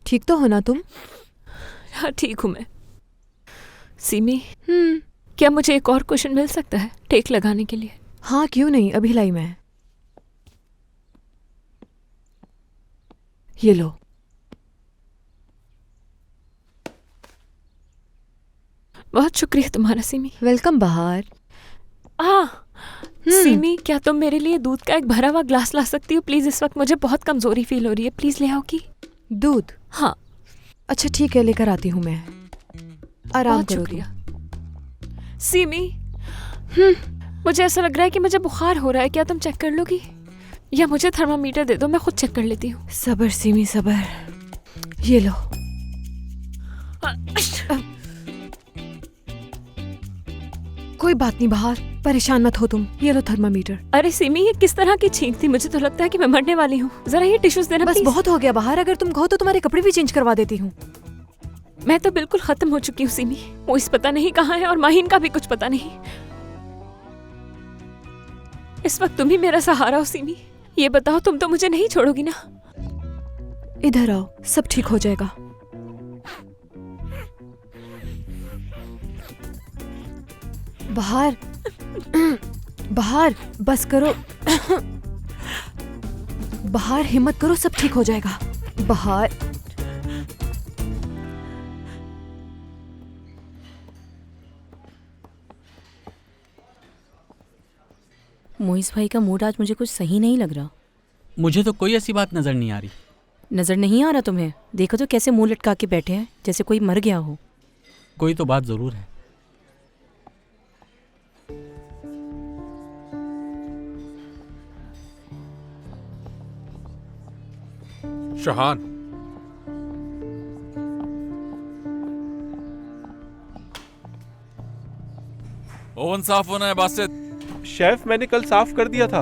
ठीक तो हो ना तुम? हाँ ठीक हूँ मैं। सीमी, क्या मुझे एक और क्वेश्चन मिल सकता है टेक लगाने के लिए? हाँ क्यों नहीं, अभी लाई मैं। ये लो। बहुत शुक्रिया तुम्हारा सीमी। वेलकम बहार। सीमी, क्या तुम मेरे लिए दूध का एक भरा हुआ ग्लास ला सकती हो प्लीज? इस वक्त मुझे बहुत कमजोरी फील हो रही है, प्लीज ले आओ की। दूध? हाँ। अच्छा ठीक है, लेकर आती हूँ मैं। आराम बहुत करो शुक्रिया सीमी। मुझे ऐसा लग रहा है कि मुझे बुखार हो रहा है, क्या तुम चेक कर लोगी? या मुझे थर्मामीटर दे दो, मैं खुद चेक कर लेती हूँ। सबर सीमी सबर। ये लो। कोई बात नहीं बहार, परेशान मत हो तुम। ये लो थर्मामीटर। अरे सिमी, ये किस तरह की छींक थी? मुझे तो लगता है कि मैं मरने वाली हूँ। जरा ये टिश्यूज देना बस प्लीज। बहुत हो गया बहार, अगर तुम कहो तो तुम्हारे कपड़े भी चेंज करवा देती हूँ। मैं तो बिल्कुल खत्म हो चुकी हूँ सिमी। वो इस पता नहीं कहाँ है और माहिन का भी कुछ पता नहीं। इस वक्त तुम ही मेरा सहारा हो सिमी। ये बताओ, तुम तो मुझे नहीं छोड़ोगी ना? इधर आओ, सब ठीक हो जाएगा। बहार बहार बस करो। बहार हिम्मत करो, सब ठीक हो जाएगा। बहार मोइस भाई का मूड आज मुझे कुछ सही नहीं लग रहा। मुझे तो कोई ऐसी बात नजर नहीं आ रही। नजर नहीं आ रहा तुम्हें? देखो तो कैसे मुंह लटका के बैठे हैं, जैसे कोई मर गया हो। कोई तो बात जरूर है। शहान, ओवन साफ होना है बासित। शेफ मैंने कल साफ कर दिया था।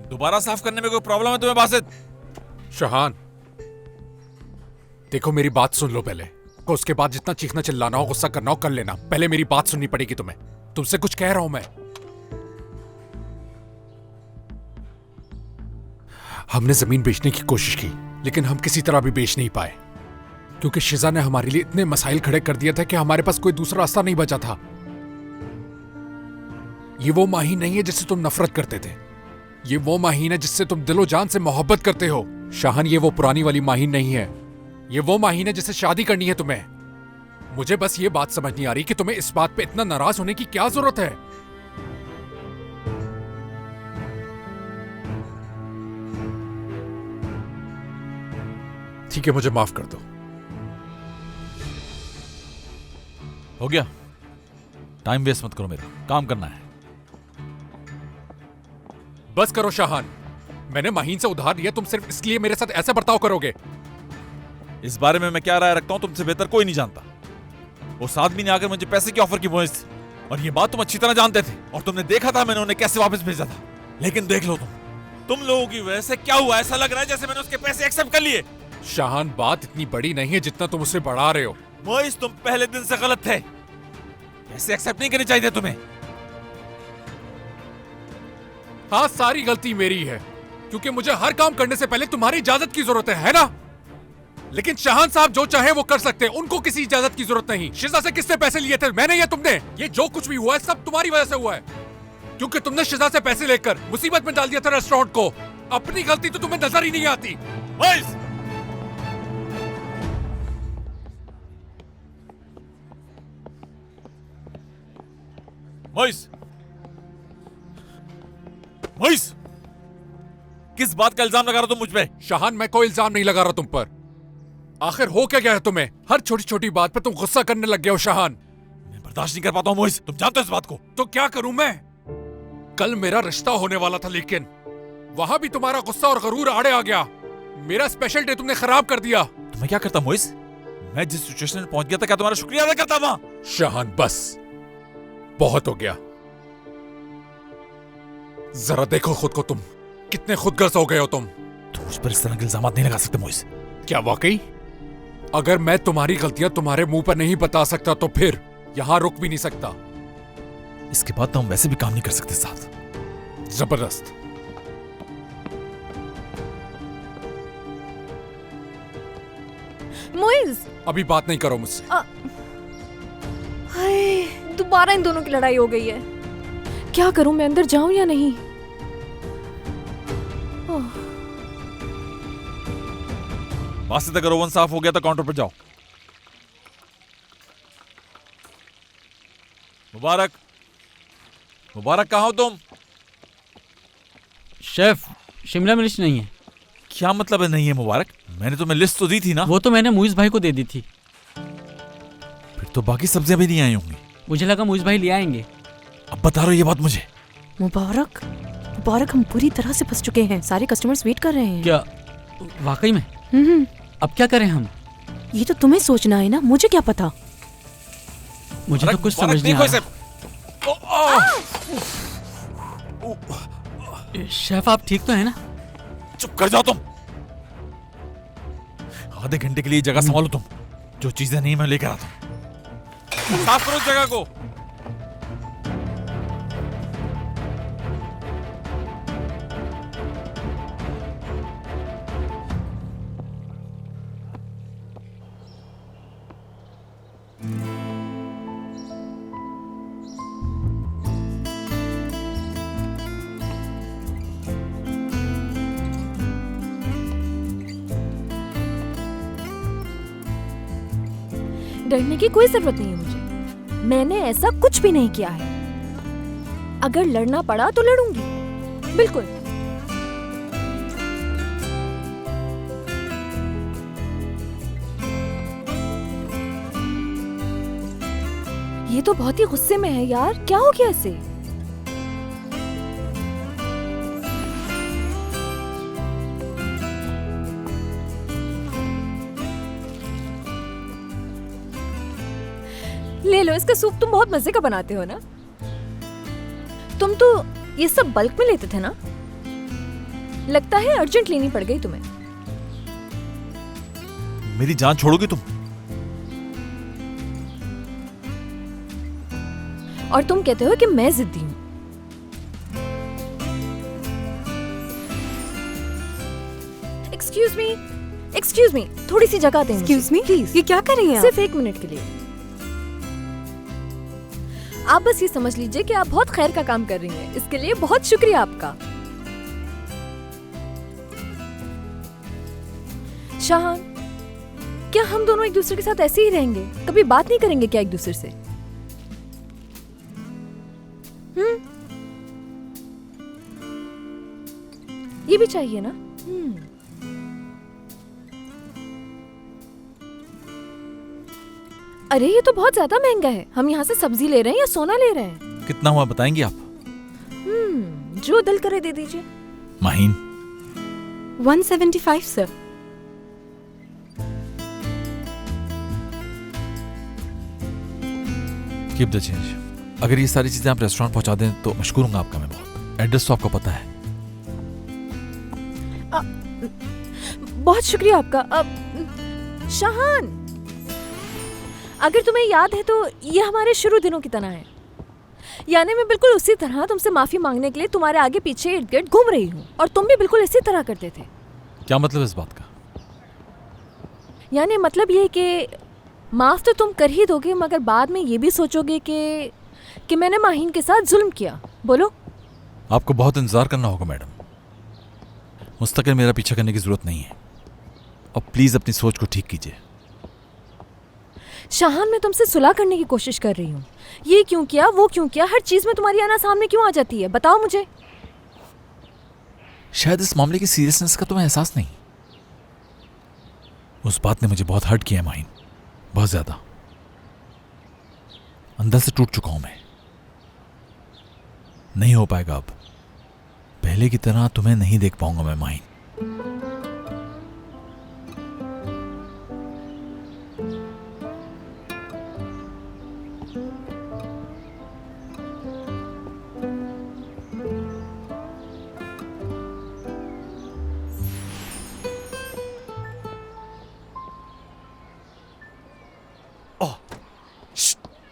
दोबारा साफ करने में कोई प्रॉब्लम है तुम्हें बासित? शहान, देखो मेरी बात सुन लो पहले। को उसके बाद जितना चीखना चिल्लाना हो, गुस्सा करना हो कर लेना। पहले मेरी बात सुननी पड़ेगी तुम्हें। तुमसे कुछ कह रहा हूं मैं। हमने जमीन बेचने की कोशिश की, लेकिन हम किसी तरह भी बेच नहीं पाए, क्योंकि शिजा ने हमारे लिए इतने मसाइल खड़े कर दिए थे कि हमारे पास कोई दूसरा रास्ता नहीं बचा था। ये वो माहीन नहीं है जिससे तुम नफरत करते थे। ये वो माहीन है जिससे तुम दिलो जान से मोहब्बत करते हो। शाहन, ये वो पुरानी वाली माहीन नहीं है। ये वो माहीन है जिससे शादी करनी है तुम्हें। मुझे बस ये बात समझ नहीं आ रही कि तुम्हें इस बात पे इतना नाराज होने की क्या जरूरत है। ठीक है, मुझे माफ कर दो। हो गया, टाइम वेस्ट मत करो, मेरा काम करना है। बस करो शाहान, मैंने माहीन से उधार लिया, तुम सिर्फ इसलिए मेरे साथ ऐसा बर्ताव करोगे? इस बारे में मैं क्या राय रखता हूं तुमसे बेहतर कोई नहीं जानता। उस आदमी ने आकर मुझे पैसे की ऑफर की मोइस, और ये बात तुम अच्छी तरह जानते थे, और तुमने देखा था मैंने उन्हें कैसे वापस भेजा था। लेकिन देख लो तुम लोगों की वजह से क्या हुआ। ऐसा लग रहा है जैसे मैंने उसके पैसे एक्सेप्ट कर लिए। शाहान, बात इतनी बड़ी नहीं है जितना तुम उसे बढ़ा रहे हो। मोइस, तुम पहले दिन से गलत थे। ऐसे एक्सेप्ट नहीं करनी चाहिए तुम्हें। हाँ, सारी गलती मेरी है, क्योंकि मुझे हर काम करने से पहले तुम्हारी इजाजत की जरूरत है ना? लेकिन शाहान साहब जो चाहे वो कर सकते हैं, उनको किसी इजाजत की जरूरत नहीं। शिजा से किसने पैसे लिए थे? मैंने या तुमने? ये जो कुछ भी हुआ है सब तुम्हारी वजह से हुआ है, क्योंकि तुमने शिजा से पैसे लेकर मुसीबत में डाल दिया था रेस्टोरेंट को। अपनी गलती तो तुम्हें नजर ही नहीं आती। मोइस, मोइस, मोइस, किस बात का इल्जाम लगा रहा हो तुम मुझ पे? शाहान, मैं कोई इल्जाम नहीं लगा रहा तुम पर। आखिर हो क्या गया है तुम्हें? हर छोटी छोटी बात पे तुम गुस्सा करने लग गए हो शाहान। मैं बर्दाश्त नहीं कर पाता हूं मोइस, तुम जानते हो इस बात को। तो क्या करूं मैं? कल मेरा रिश्ता होने वाला था, लेकिन वहां भी तुम्हारा गुस्सा और गरूर आड़े आ गया। मेरा स्पेशल डे तुमने खराब कर दिया। तो मैं क्या करता मोइस? मैं जिस सिचुएशन में पहुंच गया था, क्या तुम्हारा शुक्रिया अदा करता वहां? शाहान, बस बहुत हो गया। जरा देखो खुद को, तुम कितने खुदगर्ज हो गए हो तुम। मुझ पर इस तरह के इल्जाम नहीं लगा सकते मोइस। क्या वाकई? अगर मैं तुम्हारी गलतियां तुम्हारे मुंह पर नहीं बता सकता तो फिर यहां रुक भी नहीं सकता। इसके बाद तो हम वैसे भी काम नहीं कर सकते साथ। जबरदस्त। मुइज, अभी बात नहीं करो मुझसे। हाय, दोबारा इन दोनों की लड़ाई हो गई है। क्या करूं, मैं अंदर जाऊं या नहीं? वास्ते अगर ओवन साफ हो गया तो काउंटर पर जाओ। मुबारक, मुबारक कहाँ हो तुम? शेफ, शिमला मिर्च नहीं है। क्या मतलब है नहीं है मुबारक? मैंने तुम्हें लिस्ट तो दी थी ना। वो तो मैंने मुइज भाई को दे दी थी। फिर तो बाकी सब्जियां भी नहीं आई होंगी। मुझे लगा मुइज भाई ले आएंगे। अब बता रहे हो ये बात मुझे? मुबारक, मुबारक, हम पूरी तरह से फंस चुके हैं। सारे कस्टमर्स वेट कर रहे हैं। क्या वाकई में? अब क्या करें हम? ये तो तुम्हें सोचना है ना, मुझे क्या पता। मुझे तो कुछ समझ नहीं आ रहा। शेफ, आप ठीक तो है ना? चुप कर जाओ तुम। आधे घंटे के लिए जगह संभालो तुम। जो चीजें नहीं मैं लेकर आता हूं। साफ करो जगह को। डरने की कोई जरूरत नहीं है मुझे। मैंने ऐसा कुछ भी नहीं किया है। अगर लड़ना पड़ा तो लड़ूंगी, बिल्कुल। ये तो बहुत ही गुस्से में है यार, क्या हो गया इसे? ले लो इसका सूप, तुम बहुत मजे का बनाते हो ना। तुम तो ये सब बल्क में लेते थे ना? लगता है अर्जेंट लेनी पड़ गई तुम्हें। मेरी जान छोड़ोगी तुम? और तुम कहते हो कि मैं जिद्दी हूं। एक्सक्यूज मी, थोड़ी सी जगह दें। Excuse me, please. ये क्या कर रही हैं आप? सिर्फ 1 मिनट के लिए। आप बस ये समझ लीजिए कि आप बहुत खैर का काम कर रही हैं। इसके लिए बहुत शुक्रिया आपका। शाहान, क्या हम दोनों एक दूसरे के साथ ऐसे ही रहेंगे? कभी बात नहीं करेंगे क्या एक दूसरे से? ये भी चाहिए ना? अरे ये तो बहुत ज्यादा महंगा है। हम यहाँ से सब्जी ले रहे हैं या सोना ले रहे हैं? कितना हुआ बताएंगी आप? जो दिल करे दे दीजिए। Maheen, 175 sir. Keep the change. अगर ये सारी चीजें आप रेस्टोरेंट पहुंचा दें तो मशकूर हूंगा आपका मैं बहुत। एड्रेस तो आपको पता है। बहुत शुक्रिया आपका। शाहान, अगर तुम्हें याद है तो ये हमारे शुरू दिनों की तरह है। यानी मैं बिल्कुल उसी तरह तुमसे माफी मांगने के लिए तुम्हारे आगे पीछे इर्द गिर्द घूम रही हूँ, और तुम भी बिल्कुल इसी तरह करते थे। क्या मतलब इस बात का? यानी मतलब ये कि माफ तो तुम कर ही दोगे, मगर बाद में ये भी सोचोगे कि मैंने माहीन के साथ जुल्म किया। बोलो। आपको बहुत इंतजार करना होगा मैडम। मुस्तकिल मेरा पीछा करने की जरूरत नहीं है। और प्लीज अपनी सोच को ठीक कीजिए। शाहान, मैं तुमसे सुलह करने की कोशिश कर रही हूँ। ये क्यों किया, वो क्यों किया, हर चीज में तुम्हारी आना सामने क्यों आ जाती है? बताओ मुझे। शायद इस मामले की सीरियसनेस का तुम्हें एहसास नहीं। उस बात ने मुझे बहुत हर्ट किया है माहीन, बहुत ज्यादा। अंदर से टूट चुका हूं मैं। नहीं हो पाएगा अब। पहले की तरह तुम्हें नहीं देख पाऊंगा मैं माहीन।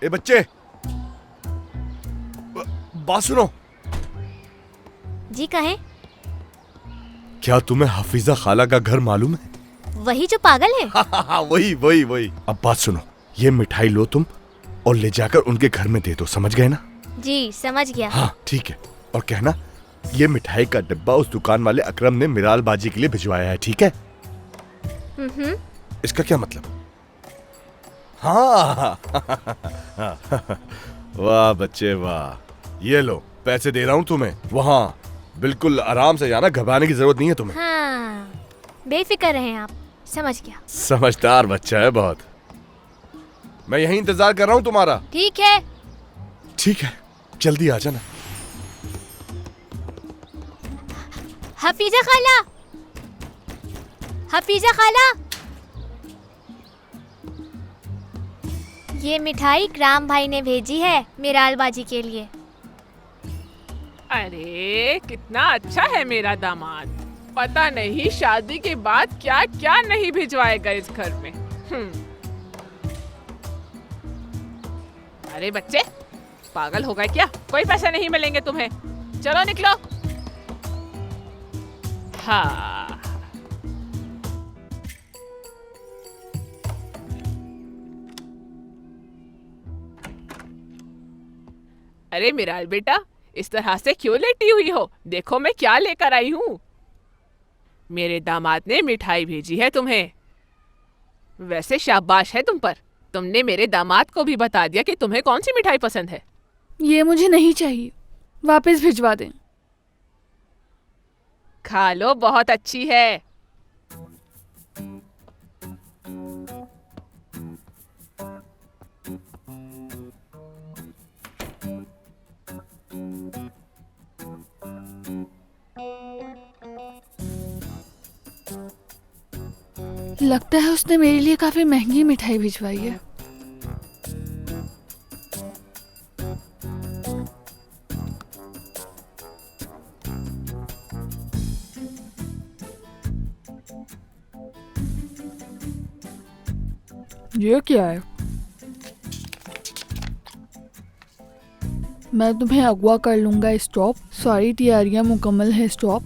ए बच्चे, बात सुनो। जी कहें। क्या तुम्हें हफीजा खाला का घर मालूम है? वही जो पागल है। हाँ, वही वही वही। अब बात सुनो, ये मिठाई लो तुम और ले जाकर उनके घर में दे दो, समझ गए ना? जी समझ गया। हाँ ठीक है, और कहना ये मिठाई का डिब्बा उस दुकान वाले अकरम ने मिराल बाजी के लिए भिजवाया है, ठीक है? इसका क्या मतलब? हाँ वाह बच्चे वाह, ये लो पैसे दे रहा हूँ तुम्हें। वहाँ बिल्कुल आराम से जाना, घबराने की जरूरत नहीं है तुम्हें। हाँ बेफिक्र रहें आप, समझ गया। समझदार बच्चा है बहुत। मैं यहीं इंतजार कर रहा हूँ तुम्हारा। ठीक है। ठीक है, जल्दी आ जाना। हफीजा खाला, हफीजा खाला, ये मिठाई इकराम भाई ने भेजी है मिराल बाजी के लिए। अरे कितना अच्छा है मेरा दामाद, पता नहीं शादी के बाद क्या क्या नहीं भिजवाएगा इस घर में। अरे बच्चे पागल हो गए क्या? कोई पैसे नहीं मिलेंगे तुम्हें, चलो निकलो। हाँ अरे मिराल बेटा, इस तरह से क्यों लेटी हुई हो? देखो मैं क्या लेकर आई हूँ। मेरे दामाद ने मिठाई भेजी है तुम्हें। वैसे शाबाश है तुम पर, तुमने मेरे दामाद को भी बता दिया कि तुम्हें कौन सी मिठाई पसंद है। ये मुझे नहीं चाहिए, वापस भिजवा दें। खा लो, बहुत अच्छी है। लगता है उसने मेरे लिए काफी महंगी मिठाई भिजवाई है। ये क्या है? मैं तुम्हें अगवा कर लूंगा, स्टॉप। सारी तैयारियां मुकम्मल है, स्टॉप।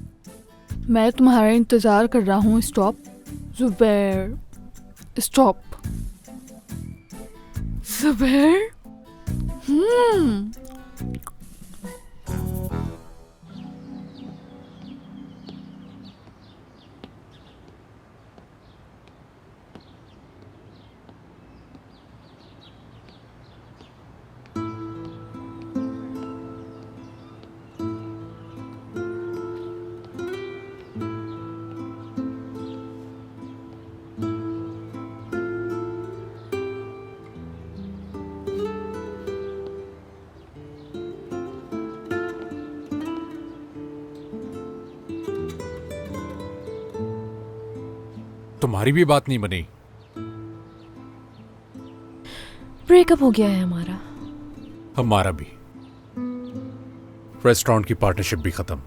मैं तुम्हारा इंतजार कर रहा हूँ, स्टॉप। जुबैर, स्टॉप। जुबैर, तुम्हारी भी बात नहीं बनी। ब्रेकअप हो गया है हमारा। हमारा भी। रेस्टोरेंट की पार्टनरशिप भी खत्म।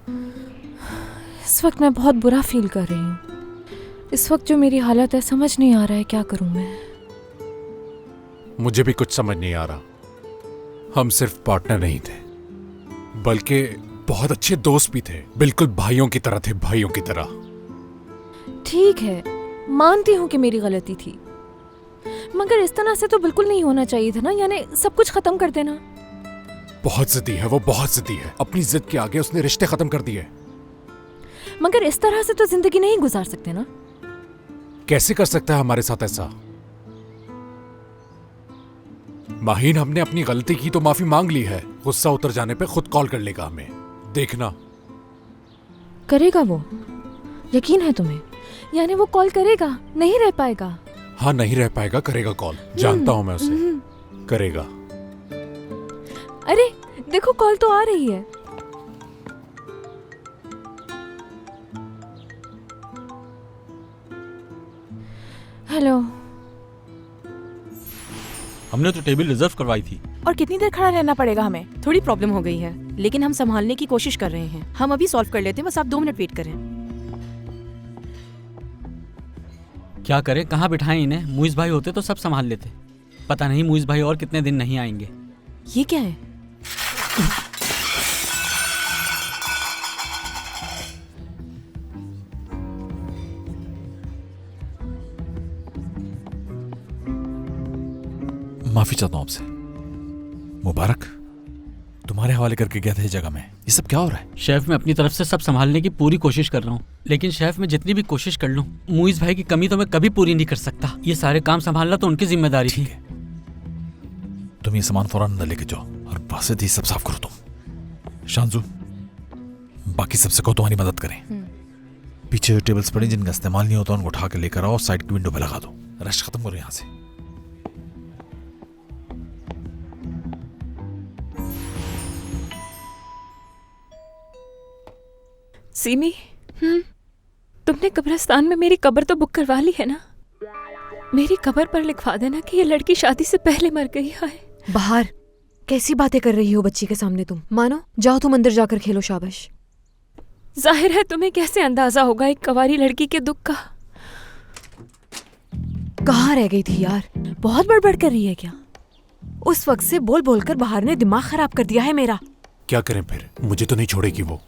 इस वक्त मैं बहुत बुरा फील कर रही हूँ। इस वक्त जो मेरी हालत है, समझ नहीं आ रहा है क्या करूँ मैं। मुझे भी कुछ समझ नहीं आ रहा। हम सिर्फ पार्टनर नहीं थे, बल्कि बहुत अच्छे दोस्त भी थे। बिल्कुल भाइयों की तरह थे, भाइयों की तरह। ठीक है, मानती हूँ कि मेरी गलती थी, मगर इस तरह से तो बिल्कुल नहीं होना चाहिए था ना। यानी सब कुछ खत्म कर देना। बहुत जिद्दी है वो, बहुत जिद्दी है। अपनी जिद के आगे उसने रिश्ते खत्म कर दिए। मगर इस तरह से तो जिंदगी नहीं गुजार सकते ना। कैसे कर सकता है हमारे साथ ऐसा? माहीन, हमने अपनी गलती की तो माफी मांग ली है। गुस्सा उतर जाने पे खुद कॉल कर लेगा हमें, देखना। करेगा वो? यकीन है तुम्हें? यानी वो कॉल करेगा, नहीं रह पाएगा? हाँ नहीं रह पाएगा, करेगा कॉल। जानता हूं मैं उसे, करेगा। अरे देखो, कॉल तो आ रही है। हेलो। हमने तो टेबल रिजर्व करवाई थी। और कितनी देर खड़ा रहना पड़ेगा हमें? थोड़ी प्रॉब्लम हो गई है, लेकिन हम संभालने की कोशिश कर रहे हैं। हम अभी सॉल्व कर लेते हैं, बस आप 2 मिनट वेट करें। क्या करें, कहाँ बिठाएं इन्हें? मुइज़ भाई होते तो सब संभाल लेते। पता नहीं मुइज़ भाई और कितने दिन नहीं आएंगे। ये क्या है? माफी चाहता हूं आपसे। मुबारक, तुम्हारे हवाले करके गया था इस जगह में। ये सब क्या हो रहा है? शेफ, मैं अपनी तरफ से सब संभालने की पूरी कोशिश कर रहा हूँ, लेकिन शेफ मैं जितनी भी कोशिश कर लूँ, मुइज भाई की कमी तो मैं कभी पूरी नहीं कर सकता। ये सारे काम संभालना तो उनकी जिम्मेदारी थी। तुम ये सामान फौरन अंदर लेके जाओ और बासित ही सब साफ करो। तुम शांजू, बाकी सबसे कहो तुम्हारी मदद करें। पीछे जो टेबल्स पड़े जिनका इस्तेमाल नहीं होता उनको उठा के लेकर आओ, साइड की विंडो पे लगा दो। रश खत्म करो यहाँ से। सीमी, तुमने कब्रिस्तान में मेरी कब्र तो बुक करवा ली है ना? मेरी कब्र पर लिखवा देना कि ये लड़की शादी से पहले मर गई है। बाहर कैसी बातें कर रही हो बच्ची के सामने तुम? मानो जाओ तुम अंदर जाकर खेलो। शाबाश। जाहिर है तुम्हें कैसे अंदाजा होगा एक कवारी लड़की के दुख का। कहाँ रह गई थी यार? बहुत बड़बड़ कर रही है क्या? उस वक्त से बोल बोलकर बाहर ने दिमाग खराब कर दिया है मेरा। क्या करें फिर? मुझे तो नहीं छोड़ेगी वो।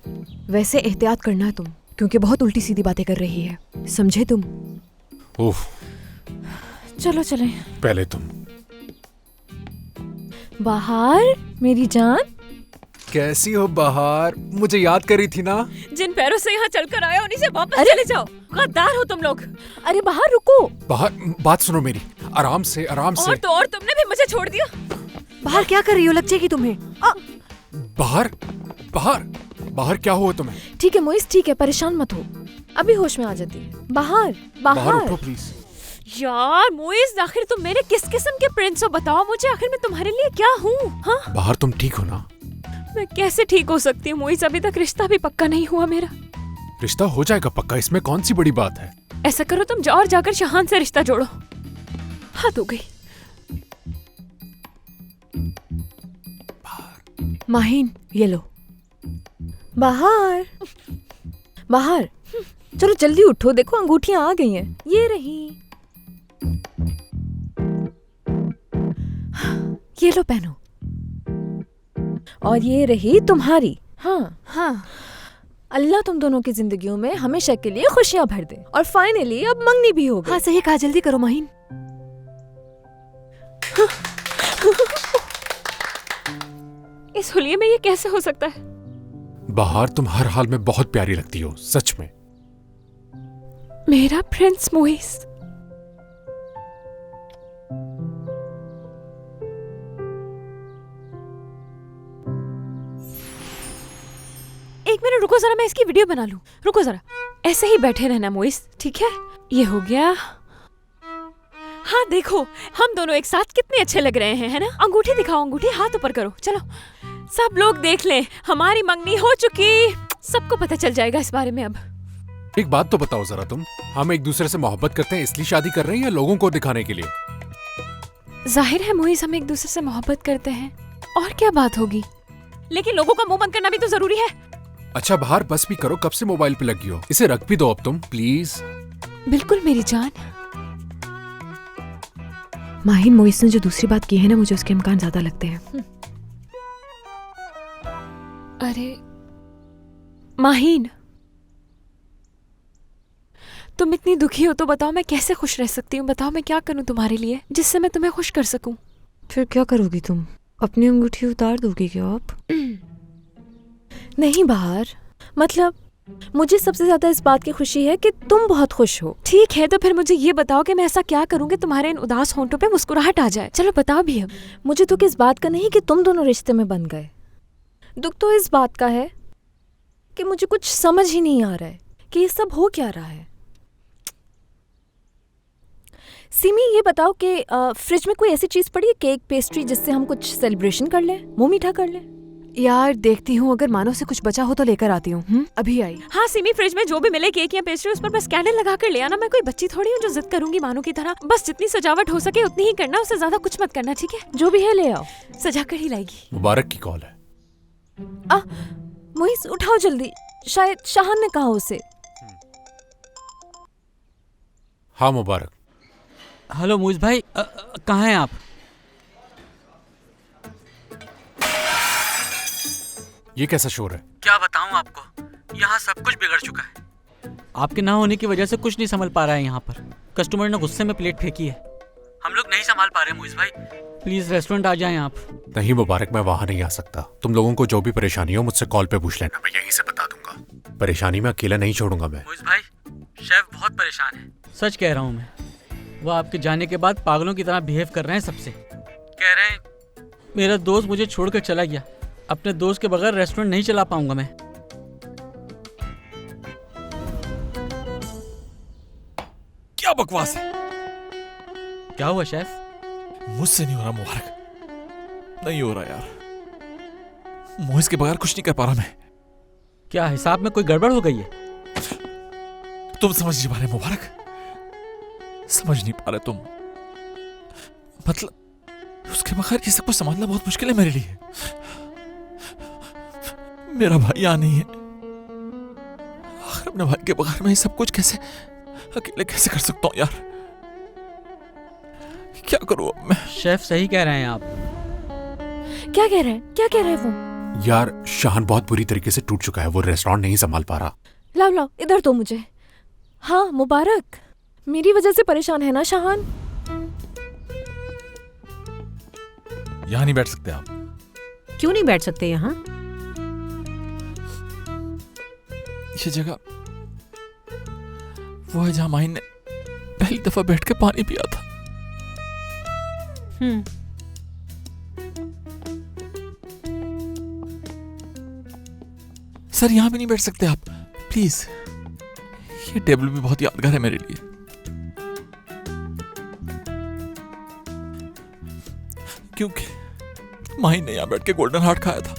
वैसे एहतियात करना है तुम, क्योंकि बहुत उल्टी सीधी बातें कर रही है, समझे तुम? उफ, चलो चले। पहले तुम। बाहर मेरी जान, कैसी हो बहार? मुझे याद कर रही थी ना? जिन पैरों से यहाँ चलकर आए उन्हीं से वापस चले जाओ। गद्दार हो तुम लोग। अरे बाहर रुको। बाहर, बात सुनो मेरी, आराम से आराम से। और तो और तुमने भी मुझे छोड़ दिया। बाहर क्या कर रही हो? लग जाएगी तुम्हें। बाहर बाहर बाहर क्या हुआ तुम्हें? ठीक है मोइस, ठीक है, परेशान मत हो, अभी होश में आ जाती है। बाहर बाहर उठो प्लीज। यार मोइस, आखिर तुम मेरे किस किस्म के प्रिंस हो? बताओ मुझे, आखिर मैं तुम्हारे लिए क्या हूँ? हाँ, बाहर तुम ठीक हो ना? मैं कैसे ठीक हो सकती हूँ मोइस? अभी तक रिश्ता भी पक्का नहीं हुआ मेरा। रिश्ता हो जाएगा पक्का, इसमें कौन सी बड़ी बात है? ऐसा करो तुम जाओ और जाकर शहान से रिश्ता जोड़ो। हाथ हो गई। माहिन, ये लो। बाहर बाहर, चलो जल्दी उठो, देखो अंगूठियां आ गई हैं। ये रही, ये लो पहनो। और ये रही तुम्हारी। हाँ हाँ, अल्लाह तुम दोनों की जिंदगियों में हमेशा के लिए खुशियां भर दे। और फाइनली अब मंगनी भी हो गई। हाँ सही कहा, जल्दी करो माहिन। इस हुलिये में ये कैसे हो सकता है? बाहर, तुम हर हाल में बहुत प्यारी लगती हो, सच में। मेरा प्रिंस मोइस। एक मिनट रुको जरा, मैं इसकी वीडियो बना लूं। रुको जरा, ऐसे ही बैठे रहना मोइस, ठीक है? ये हो गया। हाँ देखो, हम दोनों एक साथ कितने अच्छे लग रहे हैं, है ना? अंगूठी दिखाओ, अंगूठी, हाथ ऊपर करो। चलो सब लोग देख लें, हमारी मंगनी हो चुकी। सबको पता चल जाएगा इस बारे में अब। एक बात तो बताओ जरा, तुम हम एक दूसरे से मोहब्बत करते हैं इसलिए शादी कर रहे हैं या लोगों को दिखाने के लिए? जाहिर है मोइस, हम एक दूसरे से मोहब्बत करते हैं, और क्या बात होगी? लेकिन लोगों का मुंह बंद करना भी तो जरूरी है। अच्छा बाहर, बस भी करो, कब से मोबाइल पे लगी हो? इसे रख भी दो अब तुम, प्लीज। बिल्कुल मेरी जान। माहिन, मोइस ने जो दूसरी बात की है ना, मुझे उसके इम्कान ज्यादा लगते हैं। अरे माहिन, तुम इतनी दुखी हो तो बताओ मैं कैसे खुश रह सकती हूँ? बताओ मैं क्या करूँ तुम्हारे लिए जिससे मैं तुम्हें खुश कर सकूं? फिर क्या करोगी तुम? अपनी अंगूठी उतार दोगी क्या आप? नहीं बाहर, मतलब मुझे सबसे ज्यादा इस बात की खुशी है कि तुम बहुत खुश हो। ठीक है, तो फिर मुझे ये बताओ कि मैं ऐसा क्या करूं कि तुम्हारे इन उदास होंठों पे मुस्कुराहट आ जाए? चलो बताओ भी अब। मुझे दुख इस बात का नहीं कि तुम दोनों रिश्ते में बन गए, दुख तो इस बात का है कि मुझे कुछ समझ ही नहीं आ रहा है कि ये सब हो क्या रहा है। सिमी, ये बताओ कि फ्रिज में कोई ऐसी चीज पड़ी है, केक, पेस्ट्री, जिससे हम कुछ सेलिब्रेशन कर लें, मुंह मीठा कर लें? यार देखती हूँ, अगर मानो से कुछ बचा हो तो लेकर आती हूँ। अभी आई। हाँ सिमी, फ्रिज में जो भी मिले, केक या पेस्ट्री, उस पर बस कैंडल लगा कर ले आना। मैं कोई बच्ची थोड़ी हूँ जो जिद करूंगी मानो की तरह। बस जितनी सजावट हो सके उतनी ही करना, उससे ज्यादा कुछ मत करना, ठीक है? जो भी है ले आओ, सजा कर ही लाएगी। मुबारक की कॉल है। मोइस उठाओ जल्दी, शायद शाहान ने कहा उसे। हाँ मुबारक। हेलो मुइज भाई, कहाँ हैं आप? ये कैसा शोर है? क्या बताऊं आपको, यहाँ सब कुछ बिगड़ चुका है। आपके ना होने की वजह से कुछ नहीं संभल पा रहा है यहाँ पर। कस्टमर ने गुस्से में प्लेट फेंकी है। हम लोग नहीं संभाल पा रहे मुइज भाई। प्लीज रेस्टोरेंट आ जाएं आप। नहीं मुबारक, मैं वहां नहीं आ सकता। तुम लोगों को जो भी परेशानी हो मुझसे कॉल पे पूछ लेना, मैं यहीं से बता दूंगा। परेशानी में अकेला नहीं छोड़ूंगा मैं। मुइज़ भाई, शेफ बहुत परेशान है। सच कह रहा हूँ मैं। वो आपके जाने के बाद पागलों की तरह बिहेव कर रहे हैं सबसे। कह रहे हैं मेरा दोस्त मुझे छोड़कर चला गया। अपने दोस्त के बगैर रेस्टोरेंट नहीं चला पाऊंगा मैं। क्या बकवास है? क्या हुआ शेफ? मुझसे नहीं हो रहा मुबारक, नहीं हो रहा यार। मोहिस के बगैर कुछ नहीं कर पा रहा मैं। क्या हिसाब में कोई गड़बड़ हो गई है? तुम समझ नहीं पा रहे मुबारक, समझ नहीं पा रहे तुम। मतलब उसके बगैर ये सब कुछ संभालना बहुत मुश्किल है मेरे लिए। मेरा भाई यहाँ नहीं है। आखिर अपने भाई के बगैर मैं ये सब कुछ कैसे अकेले कैसे कर सकता हूँ यार? क्या करूँ अब मैं? शेफ सही कह रहे हैं आप। क्या कह रहे हैं? क्या कह रहे हैं वो? यार शाहान बहुत बुरी तरीके से टूट चुका है, वो रेस्टोरेंट नहीं संभाल पा रहा। लाओ लाओ इधर दो मुझे। हाँ मुबारक, मेरी वजह से परेशान है ना शाहान? यहाँ नहीं बैठ सकते आप। क्यों नहीं बैठ सकते यहाँ? ये जगह वो है जहाँ माहिन ने पहली दफा बैठ के पानी पिया था। सर यहाँ भी नहीं बैठ सकते आप प्लीज? ये टेबल भी बहुत यादगार है मेरे लिए। क्योंकि माहिन ने यहाँ बैठ के गोल्डन हार्ट खाया था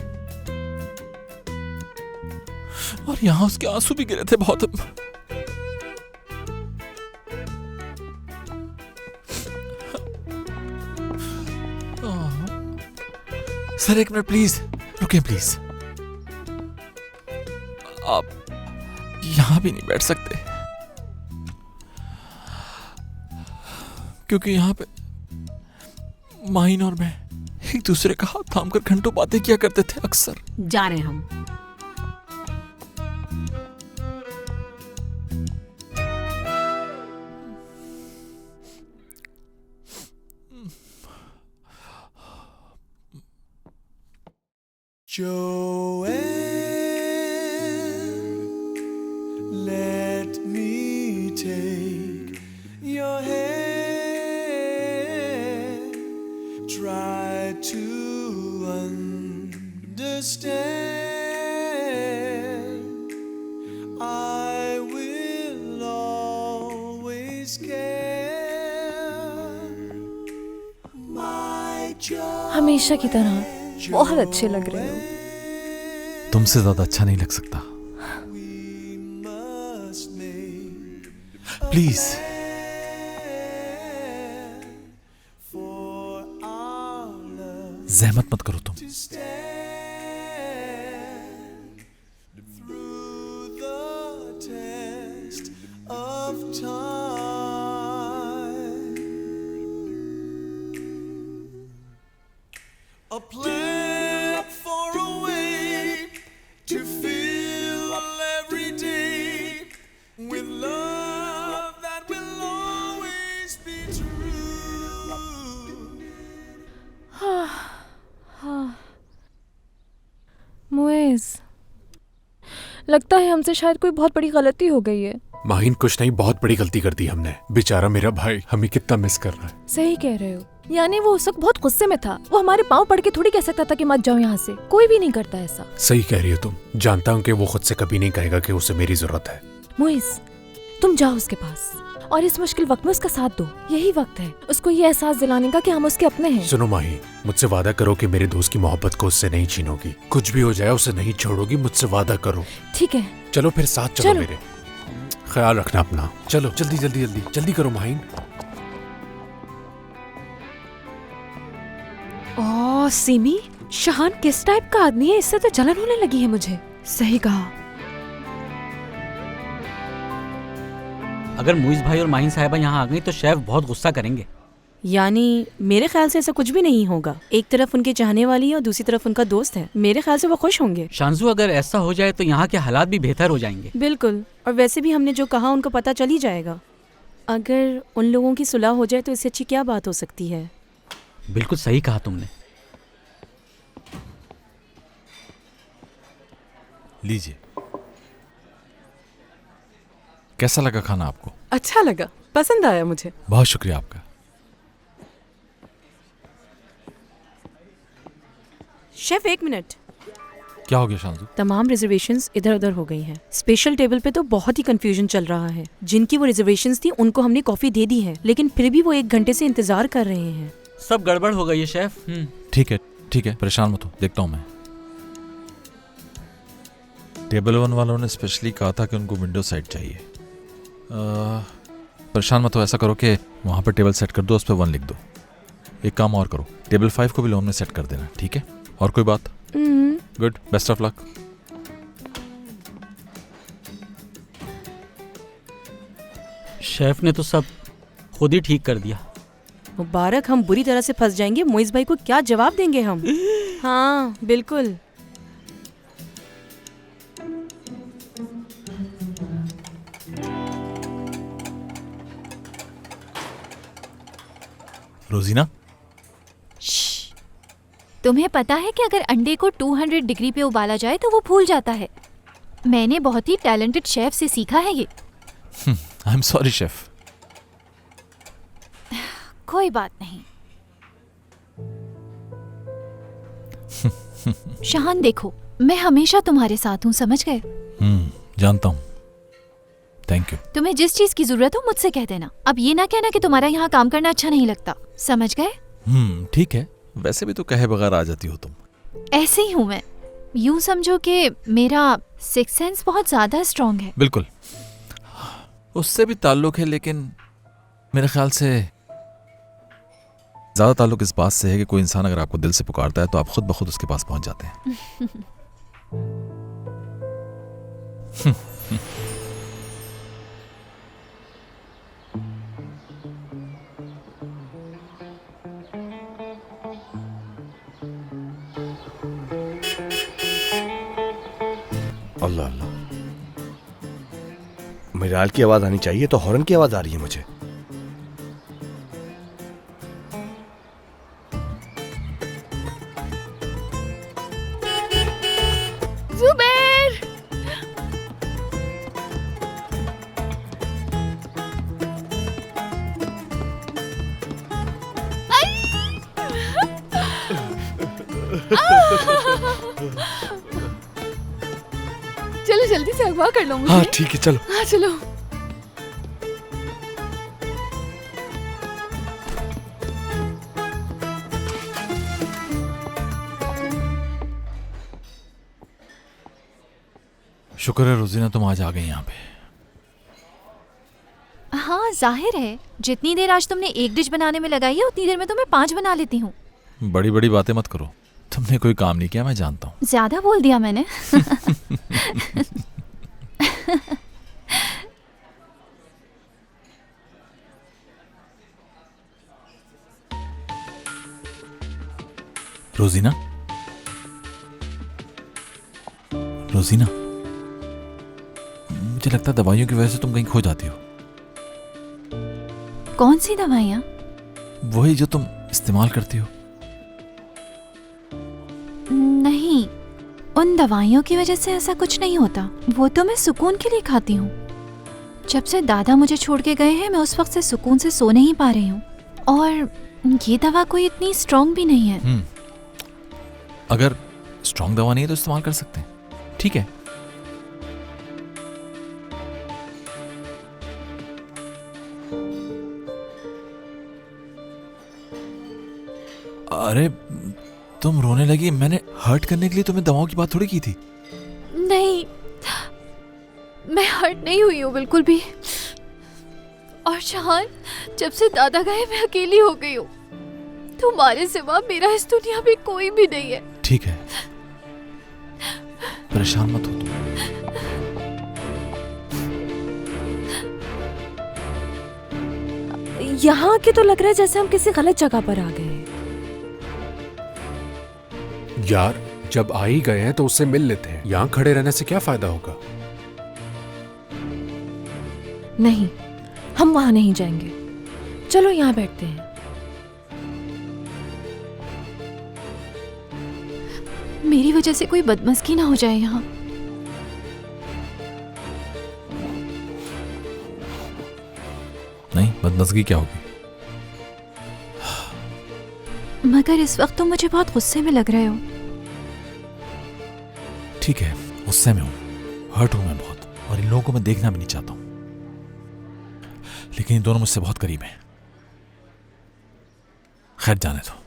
और यहाँ उसके आंसू भी गिरे थे बहुत। सर एक मिनट प्लीज रुकिए प्लीज। आप यहां भी नहीं बैठ सकते क्योंकि यहां पे माहिन और मैं एक दूसरे का हाथ थाम कर घंटों बातें किया करते थे अक्सर। जा रहे हैं हम। Let me take your hand, try to understand. I will always care. My job. हमेशा की तरह बहुत अच्छे लग रहे हो। तुमसे ज्यादा अच्छा नहीं लग सकता। प्लीज जहमत मत करो तुम। A plan for a way to fill every day with love that will always be true. Muizz, लगता है हमसे शायद कोई बहुत बड़ी गलती हो गई है। माहिन कुछ नहीं, बहुत बड़ी गलती कर दी हमने। बेचारा मेरा भाई हमें कितना मिस कर रहा है। सही कह रहे हो। यानी वो उस वक्त बहुत गुस्से में था। वो हमारे पाँव पड़ के थोड़ी कह सकता था कि मत जाओ यहाँ से। कोई भी नहीं करता ऐसा। सही कह रही हो तुम। जानता हूँ कि वो खुद से कभी नहीं कहेगा कि उसे मेरी जरूरत है। मुइज़, तुम जाओ उसके पास और इस मुश्किल वक्त में उसका साथ दो। यही वक्त है उसको ये एहसास दिलाने का कि हम उसके अपने हैं। सुनो माही, मुझसे वादा करो कि मेरे दोस्त की मोहब्बत को उससे नहीं छीनोगी। कुछ भी हो जाए उसे नहीं छोड़ोगी, मुझसे वादा करो। ठीक है। चलो फिर साथ चलो मेरे। ख्याल रखना अपना। चलो जल्दी जल्दी जल्दी जल्दी करो माहिन। ओह सिमी, शाहान किस टाइप का आदमी है? इससे तो जलन होने लगी है मुझे। सही कहा। अगर मुइज़ भाई और माहिन साहिबा यहाँ आ गई तो शेफ बहुत गुस्सा करेंगे। यानी मेरे ख्याल से ऐसा कुछ भी नहीं होगा। एक तरफ उनके चाहने वाली है और दूसरी तरफ उनका दोस्त है। मेरे ख्याल से वो खुश होंगे। शांजू, अगर ऐसा हो जाए तो यहाँ के हालात भी बेहतर हो जाएंगे। बिल्कुल। और वैसे भी हमने जो कहा उनको पता चल ही जाएगा। अगर उन लोगों की सुलह हो जाए तो इससे अच्छी क्या बात हो सकती है? बिल्कुल सही कहा तुमने। लीजिए। कैसा लगा खाना आपको? अच्छा लगा, पसंद आया मुझे। बहुत शुक्रिया आपका। शेफ एक मिनट, क्या हो गया शांजू? तमाम रिजर्वेशंस इधर उधर हो गई हैं। स्पेशल टेबल पे तो बहुत ही कंफ्यूजन चल रहा है। जिनकी वो रिजर्वेशंस थी उनको हमने कॉफी दे दी है, लेकिन फिर भी वो 1 घंटे से इंतजार कर रहे हैं। सब गड़बड़ हो गई है शेफ। ठीक है, परेशान मत हो, देखता हूँ मैं। टेबल 1 वालों ने स्पेशली कहा था कि उनको विंडो साइड चाहिए। परेशान मत हो, ऐसा करो कि वहाँ पर टेबल सेट कर दो, उस पर 1 लिख दो। एक काम और करो, टेबल 5 को भी लोन में सेट कर देना, ठीक है? और कोई बात? Good, best of luck. Chef ने तो सब खुद ही ठीक कर दिया। मुबारक, हम बुरी तरह से फंस जाएंगे। मोइज भाई को क्या जवाब देंगे हम? हाँ बिल्कुल। रोजीना, तुम्हें पता है कि अगर अंडे को 200 डिग्री पे उबाला जाए तो वो फूल जाता है। मैंने बहुत ही टैलेंटेड शेफ से सीखा है ये। I am sorry chef. कोई बात नहीं। शाहान देखो, मैं हमेशा तुम्हारे साथ हूँ, समझ गए? जानता हूँ। Thank you. तुम्हें जिस चीज की जरूरत हो मुझसे कह देना। अब ये ना कहना कि तुम्हारा यहाँ काम करना अच्छा नहीं लगता, समझ गए? ठीक है, वैसे भी तो कहे बगैर आ जाती हो तुम। ऐसे ही हूँ मैं। यूं समझो कि मेरा सिक्स सेंस बहुत ज्यादा स्ट्रांग है। बिल्कुल, उससे भी ताल्लुक है, लेकिन मेरे ख्याल से ज्यादा ताल्लुक इस बात से है कि कोई इंसान अगर आपको दिल से पुकारता है तो आप खुद ब खुद उसके पास पहुंच जाते हैं। अल्लाह अल्लाह, मिराल की आवाज आनी चाहिए तो हॉर्न की आवाज आ रही है मुझे। जुबैर! चलो जल्दी से अगवा कर लो मुझे। हाँ ठीक है, चलो। हाँ चलो। शुक्र है रोजीना तुम आज आ गई यहाँ पे। हाँ जाहिर है, जितनी देर आज तुमने एक डिश बनाने में लगाई है उतनी देर में तो मैं 5 बना लेती हूँ। बड़ी बड़ी बातें मत करो, तुमने कोई काम नहीं किया, मैं जानता हूँ। ज्यादा बोल दिया मैंने। रोजीना, रोजीना, मुझे लगता है दवाइयों की वजह से तुम कहीं खो जाती हो। कौन सी दवाइयाँ? वही जो तुम इस्तेमाल करती हो। नहीं, उन दवाइयों की वजह से ऐसा कुछ नहीं होता। वो तो मैं सुकून के लिए खाती हूँ। जब से दादा मुझे छोड़ के गए हैं मैं उस वक्त से सुकून से सो नहीं पा रही हूँ। और ये दवा कोई इतनी स्ट्रॉन्ग भी नहीं है। अगर स्ट्रॉन्ग दवा नहीं है तो इस्तेमाल कर सकते हैं, ठीक है? अरे तुम रोने लगी, मैंने हर्ट करने के लिए तुम्हें दवाओं की बात थोड़ी की थी। नहीं, मैं हर्ट नहीं हुई हूँ बिल्कुल भी। और शाहान, जब से दादा गए मैं अकेली हो गई हूँ। तुम्हारे सिवा मेरा इस दुनिया में कोई भी नहीं है। ठीक है, परेशान मत हो तुम। यहाँ के तो लग रहा है जैसे हम किसी गलत जगह पर आ गए हैं। यार जब आ ही गए हैं तो उससे मिल लेते हैं। यहाँ खड़े रहने से क्या फायदा होगा? नहीं, हम वहां नहीं जाएंगे। चलो यहाँ बैठते हैं। मेरी वजह से कोई बदमस्की ना हो जाए यहाँ। नहीं, बदनजगी क्या होगी? मगर इस वक्त तुम मुझे बहुत गुस्से में लग रहे हो। ठीक है, गुस्से में हूं, हर्ट हूं मैं बहुत, और इन लोगों को मैं देखना भी नहीं चाहता हूं, लेकिन ये दोनों मुझसे बहुत करीब हैं। खैर, जाने दो।